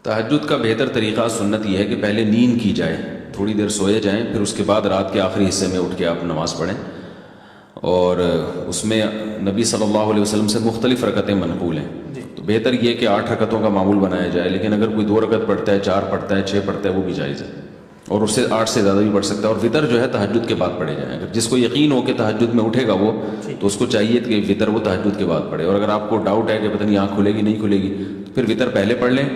تہجد کا بہتر طریقہ سنت یہ ہے کہ پہلے نیند کی جائے، تھوڑی دیر سوئے جائیں، پھر اس کے بعد رات کے آخری حصے میں اٹھ کے آپ نماز پڑھیں، اور اس میں نبی صلی اللہ علیہ وسلم سے مختلف رکعتیں منقول ہیں، تو بہتر یہ کہ 8 رکعتوں کا معمول بنایا جائے، لیکن اگر کوئی 2 رکعت پڑھتا ہے، 4 پڑھتا ہے، 6 پڑھتا ہے، وہ بھی جائز ہے، اور اس سے 8 سے زیادہ بھی پڑھ سکتا ہے، اور وطر جو ہے تہجد کے بعد پڑھے جائیں۔ اگر جس کو یقین ہو کہ تہجد میں اٹھے گا وہ، تو اس کو چاہیے کہ وطر وہ تہجد کے بعد پڑھے، اور اگر آپ کو ڈاؤٹ ہے کہ پتہ نہیں آنکھ کھلے گی نہیں کھلے گی، تو پھر وطر پہلے پڑھ لیں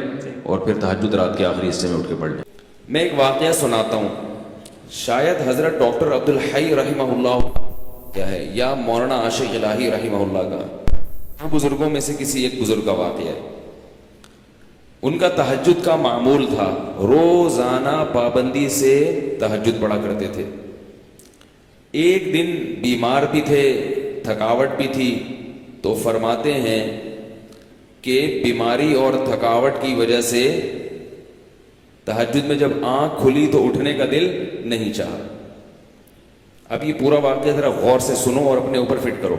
اور پھر تہجد رات کے آخری حصے میں اٹھ کے پڑھ لیں۔ میں ایک واقعہ سناتا ہوں، شاید حضرت ڈاکٹر عبدالحی رحمہ اللہ کیا ہے یا مولانا عاشق الہی رحمہ اللہ کا، بزرگوں میں سے کسی ایک بزرگ کا واقعہ ہے۔ ان کا تہجد کا معمول تھا، روزانہ پابندی سے تہجد پڑھا کرتے تھے۔ ایک دن بیمار بھی تھے، تھکاوٹ بھی تھی، تو فرماتے ہیں کہ بیماری اور تھکاوٹ کی وجہ سے تہجد میں جب آنکھ کھلی تو اٹھنے کا دل نہیں چاہا۔ اب یہ پورا واقعہ ذرا غور سے سنو اور اپنے اوپر فٹ کرو۔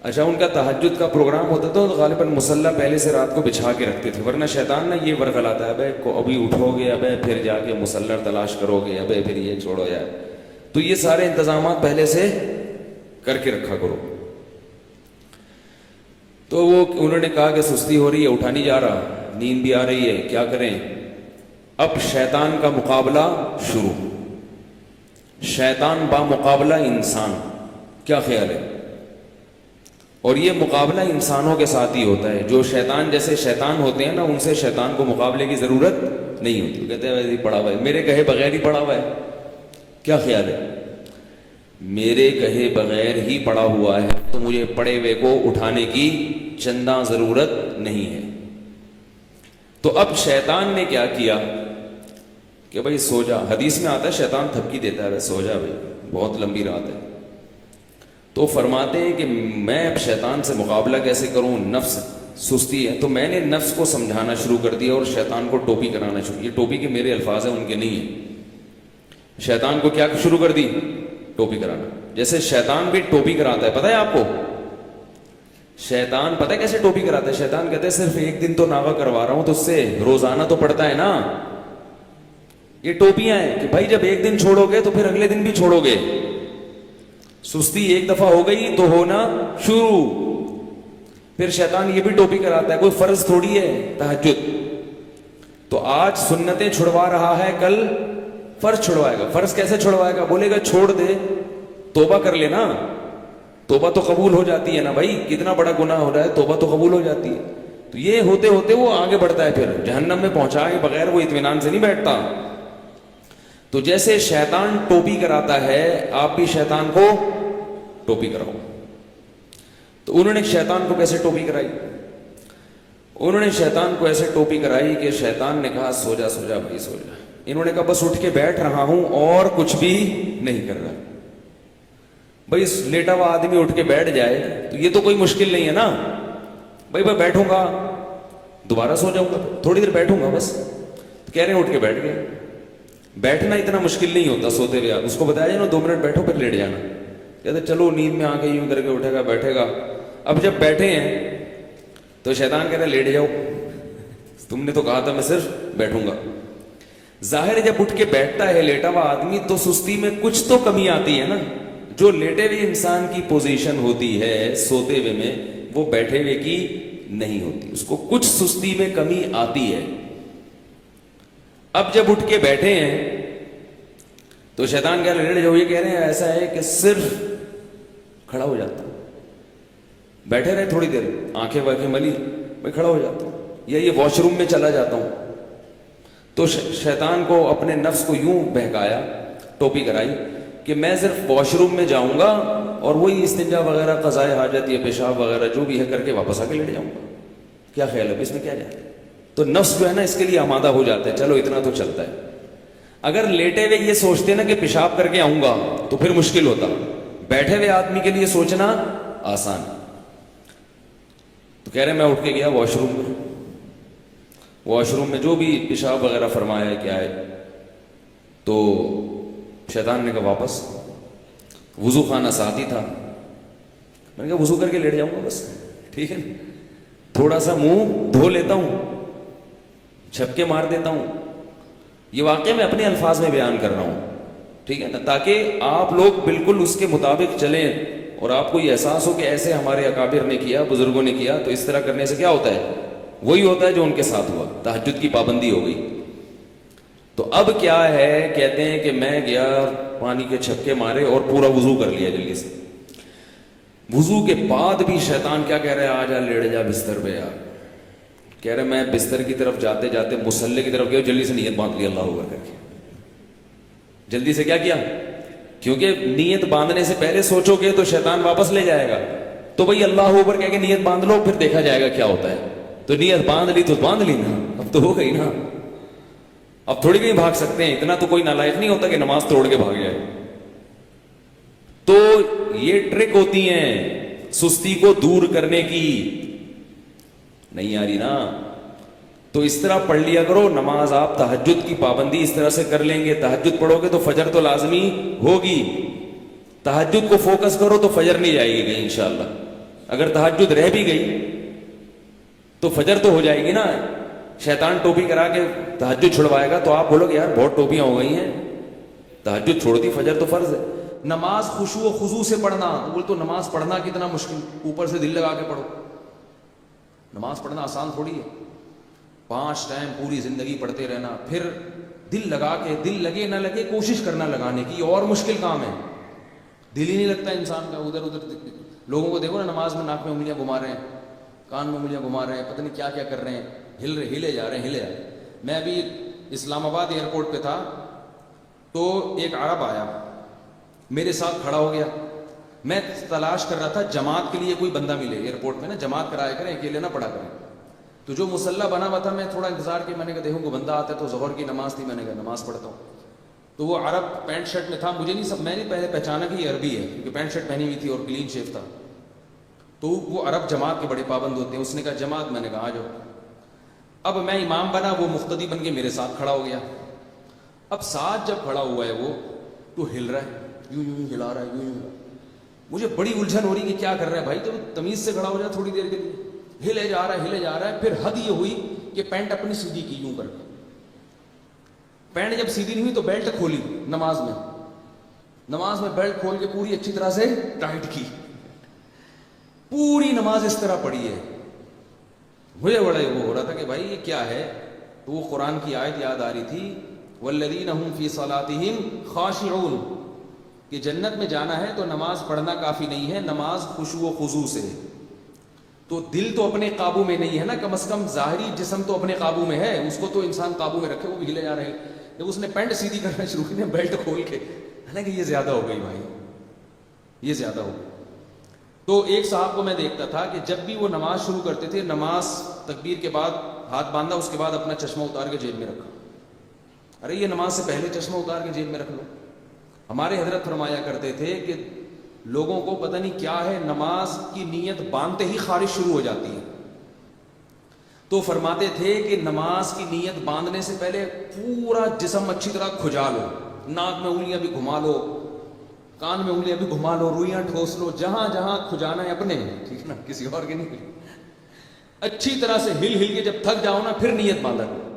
اچھا، ان کا تہجد کا پروگرام ہوتا تھا تو غالباً مصلی پہلے سے رات کو بچھا کے رکھتے تھے، ورنہ شیطان نا یہ ورغلاتا ہے، ابے ابھی اٹھو گے، ابے پھر جا کے مصلی تلاش کرو گے، ابے پھر یہ چھوڑو یار، تو یہ سارے انتظامات پہلے سے کر کے رکھا کرو۔ تو وہ انہوں نے کہا کہ سستی ہو رہی ہے، اٹھا نہیں جا رہا، نیند بھی آ رہی ہے، کیا کریں؟ اب شیطان کا مقابلہ شروع، شیطان با مقابلہ انسان، کیا خیال ہے؟ اور یہ مقابلہ انسانوں کے ساتھ ہی ہوتا ہے، جو شیطان جیسے شیطان ہوتے ہیں نا، ان سے شیطان کو مقابلے کی ضرورت نہیں ہوتی، کہتے ہیں ویسے ہی پڑا ہوا ہے، میرے کہے بغیر ہی پڑا ہوا ہے، کیا خیال ہے؟ میرے کہے بغیر ہی پڑا ہوا ہے تو مجھے پڑے ہوئے کو اٹھانے کی چندہ ضرورت نہیں ہے۔ تو اب شیطان نے کیا کیا کہ بھائی سو جا، حدیث میں آتا ہے شیطان تھپکی دیتا ہے، سو جا بھائی بہت لمبی رات ہے۔ تو فرماتے ہیں کہ میں اب شیطان سے مقابلہ کیسے کروں، نفس سستی ہے، تو میں نے نفس کو سمجھانا شروع کر دیا اور شیطان کو ٹوپی کرانا شروع، یہ ٹوپی کے میرے الفاظ ہیں، ان کے نہیں ہیں۔ شیطان کو کیا شروع کر دی؟ ٹوپی کرانا۔ جیسے شیطان بھی ٹوپی کراتا ہے، پتہ ہے آپ کو شیطان پتہ ہے کیسے ٹوپی کراتا ہے؟ شیطان کہتے ہیں صرف ایک دن تو ناغہ کروا رہا ہوں تو اس سے روزانہ تو پڑتا ہے نا، یہ ٹوپیاں ہیں کہ بھائی جب ایک دن چھوڑو گے تو پھر اگلے دن بھی چھوڑو گے، سستی ایک دفعہ ہو گئی تو ہونا شروع۔ پھر شیطان یہ بھی ٹوپی کراتا ہے، کوئی فرض تھوڑی ہے تہجد، تو آج سنتیں چھڑوا رہا ہے، کل فرض چھڑوائے گا۔ فرض کیسے چھڑوائے گا؟ بولے گا چھوڑ دے، توبہ کر لینا، توبہ تو قبول ہو جاتی ہے نا بھائی، کتنا بڑا گناہ ہو رہا ہے، توبہ تو قبول ہو جاتی ہے۔ تو یہ ہوتے ہوتے وہ آگے بڑھتا ہے، پھر جہنم میں پہنچا کے بغیر وہ اطمینان سے نہیں بیٹھتا۔ تو جیسے شیطان ٹوپی کراتا ہے، آپ بھی شیطان کو ٹوپی کراؤ۔ تو انہوں نے شیطان کو کیسے ٹوپی کرائی؟ انہوں نے شیطان کو ایسے ٹوپی کرائی کہ شیطان نے کہا سو جا سو جا بھائی سو جا۔ انہوں نے کہا بس اٹھ کے بیٹھ رہا ہوں اور کچھ بھی نہیں کر رہا۔ بھائی لیٹا ہوا آدمی اٹھ کے بیٹھ جائے تو یہ تو کوئی مشکل نہیں ہے نا، بھائی میں بیٹھوں گا دوبارہ سو جاؤں گا، تھوڑی دیر بیٹھوں گا بس۔ تو کہہ رہے ہیں اٹھ کے بیٹھ گئے۔ بیٹھنا اتنا مشکل نہیں ہوتا سوتے ہوئے، اس کو بتایا جائے نا 2 منٹ بیٹھو پھر لیٹ جانا، کہتے چلو نیند میں آ کے یوں کر کے اٹھے گا بیٹھے گا۔ اب جب بیٹھے ہیں تو شیطان کہہ رہا ہے لیٹ جاؤ، تم نے تو کہا تھا میں صرف بیٹھوں گا۔ ظاہر ہے جب اٹھ کے بیٹھتا ہے لیٹا ہوا آدمی تو سستی میں کچھ تو کمی آتی ہے نا، جو لیٹے ہوئے انسان کی پوزیشن ہوتی ہے سوتے ہوئے میں وہ بیٹھے ہوئے کی نہیں ہوتی، اس کو کچھ سستی میں کمی آتی ہے۔ اب جب اٹھ کے بیٹھے ہیں تو شیطان کہہ رہے لیٹ جاؤ، یہ کہہ رہے ہیں ایسا ہے کہ صرف کھڑا ہو جاتا ہوں، بیٹھے رہے تھوڑی دیر، آنکھیں واکھیں ملی، میں کھڑا ہو جاتا ہوں، یا یہ واش روم میں چلا جاتا ہوں۔ تو شیطان کو اپنے نفس کو یوں بہکایا، ٹوپی کرائی کہ میں صرف واش روم میں جاؤں گا اور وہی استنجا وغیرہ قضائے حاجت یا پیشاب وغیرہ جو بھی ہے کر کے واپس آ کے لیٹ جاؤں گا۔ کیا خیال ہے اس میں کیا جاتا ہے؟ تو نفس جو ہے نا اس کے لیے آمادہ ہو جاتا ہے، چلو اتنا تو چلتا ہے۔ اگر لیٹے ہوئے یہ سوچتے نا کہ پیشاب کر کے آؤں گا تو پھر مشکل ہوتا، بیٹھے ہوئے آدمی کے لیے سوچنا آسان۔ تو کہہ رہے میں اٹھ کے گیا واش روم میں، واش روم میں جو بھی پیشاب وغیرہ فرمایا ہے کیا ہے، تو شیطان نے کہا واپس، وضو خانہ ساتھ ہی تھا، میں نے کہا وضو کر کے لیٹ جاؤں گا بس، ٹھیک ہے تھوڑا سا منہ دھو لیتا ہوں، چھپکے مار دیتا ہوں. یہ واقعہ میں اپنے الفاظ میں بیان کر رہا ہوں, ٹھیک ہے نا, تاکہ آپ لوگ بالکل اس کے مطابق چلیں اور آپ کو یہ احساس ہو کہ ایسے ہمارے اکابر نے کیا, بزرگوں نے کیا, تو اس طرح کرنے سے کیا ہوتا ہے, وہی ہوتا ہے جو ان کے ساتھ ہوا, تہجد کی پابندی ہو گئی. تو اب کیا ہے, کہتے ہیں کہ میں گیا, پانی کے چھپکے مارے اور پورا وضو کر لیا جلدی سے. وضو کے بعد بھی شیطان کیا کہہ رہا ہے, آ جا لیٹ جا بستر پہ یار. کہہ رہے میں بستر کی طرف جاتے جاتے مصلی کی طرف گیا, جلدی سے نیت باندھ لی اللہ اکبر کر کے. جلدی سے کیا کیا, کیونکہ نیت باندھنے سے پہلے سوچو گے تو شیطان واپس لے جائے گا. تو بھائی اللہ اکبر کہہ کے نیت باندھ لو, پھر دیکھا جائے گا کیا ہوتا ہے. تو نیت باندھ لی تو باندھ لی نا, اب تو ہو گئی نا, اب تھوڑی کہیں بھاگ سکتے ہیں. اتنا تو کوئی نالائق نہیں ہوتا کہ نماز توڑ کے بھاگ جائے. تو یہ ٹرک ہوتی ہیں سستی کو دور کرنے کی. نہیں آ رہی نا, تو اس طرح پڑھ لیا کرو نماز. آپ تہجد کی پابندی اس طرح سے کر لیں گے, تہجد پڑھو گے تو فجر تو لازمی ہوگی. تہجد کو فوکس کرو تو فجر نہیں جائے گی کہیں انشاءاللہ. اگر تہجد رہ بھی گئی تو فجر تو ہو جائے گی نا. شیطان ٹوپی کرا کے تہجد چھڑوائے گا تو آپ بولو گے یار بہت ٹوپیاں ہو گئی ہیں, تہجد چھوڑ دی, فجر تو فرض ہے. نماز خشوع و خضوع سے پڑھنا, بول تو نماز پڑھنا کتنا مشکل, اوپر سے دل لگا کے پڑھو. نماز پڑھنا آسان تھوڑی ہے. 5 ٹائم پوری زندگی پڑھتے رہنا, پھر دل لگا کے, دل لگے نہ لگے کوشش کرنا لگانے کی, اور مشکل کام ہے. دل ہی نہیں لگتا انسان کا, ادھر ادھر لوگوں کو دیکھو نا نماز میں ناک میں انگلیاں گھما رہے ہیں, کان میں انگلیاں گھما رہے ہیں, پتہ نہیں کیا کیا کر رہے ہیں, ہلے جا رہے ہیں. میں ابھی اسلام آباد ایئرپورٹ پہ تھا تو ایک عرب آیا, میرے ساتھ کھڑا ہو گیا. میں تلاش کر رہا تھا جماعت کے لیے کوئی بندہ ملے ایئرپورٹ میں نا, جماعت کرایا کریں, اکیلے نہ پڑھا کریں. تو جو مسلح بنا ہوا تھا, میں تھوڑا انتظار کیا, میں نے کہا دیکھوں کوئی بندہ آتا ہے. تو ظہر کی نماز تھی, میں نے کہا نماز پڑھتا ہوں. تو وہ عرب پینٹ شرٹ میں تھا, مجھے نہیں میں نے پہلے پہچانا کہ یہ عربی ہے کیونکہ پینٹ شرٹ پہنی ہوئی تھی اور کلین شیف تھا. تو وہ عرب جماعت کے بڑے پابند ہوتے ہیں. اس نے کہا جماعت, میں نے کہا آ جاؤ. اب میں امام بنا, وہ مقتدی بن کے میرے ساتھ کھڑا ہو گیا. اب ساتھ جب کھڑا ہوا ہے وہ, تو ہل رہا ہے, یوں یوں ہلا رہا ہے, یوں. مجھے بڑی الجھن ہو رہی کہ کیا کر رہا ہے بھائی, تو تمیز سے کھڑا ہو جائے تھوڑی دیر کے لیے. ہلے جا رہا ہے. پھر حد یہ ہوئی کہ پینٹ اپنی سیدھی کی یوں کر کے. پینٹ جب سیدھی نہیں ہوئی تو بیلٹ کھولی نماز میں بیلٹ کھول کے پوری اچھی طرح سے ٹائٹ کی. پوری نماز اس طرح پڑھی ہے. مجھے بڑا وہ ہو رہا تھا کہ بھائی یہ کیا ہے. تو وہ قرآن کی آیت یاد آ رہی تھی, والذین هم فی صلاتہم خاشعون, کہ جنت میں جانا ہے تو نماز پڑھنا کافی نہیں ہے, نماز خشوع و خضوع سے. تو دل تو اپنے قابو میں نہیں ہے نا, کم از کم ظاہری جسم تو اپنے قابو میں ہے, اس کو تو انسان قابو میں رکھے. وہ بھی ہلے جا رہے ہیں. جب اس نے پینٹ سیدھی کرنا شروع کی, بیلٹ کھول کے, حالانکہ یہ زیادہ ہو گئی بھائی, یہ زیادہ ہو گئی. تو ایک صاحب کو میں دیکھتا تھا کہ جب بھی وہ نماز شروع کرتے تھے, نماز تکبیر کے بعد ہاتھ باندھا, اس کے بعد اپنا چشمہ اتار کے جیب میں رکھا. ارے یہ نماز سے پہلے چشمہ اتار کے جیب میں رکھ لو. ہمارے حضرت فرمایا کرتے تھے کہ لوگوں کو پتہ نہیں کیا ہے, نماز کی نیت باندھتے ہی خارش شروع ہو جاتی ہے. تو فرماتے تھے کہ نماز کی نیت باندھنے سے پہلے پورا جسم اچھی طرح کھجا لو, ناک میں انگلیاں بھی گھما لو, کان میں انگلیاں بھی گھما لو, روئیاں ٹھوس لو, جہاں جہاں کھجانا ہے اپنے, ٹھیک ہے نا, کسی اور کے نہیں. اچھی طرح سے ہل کے جب تھک جاؤ نا, پھر نیت باندھا کرو.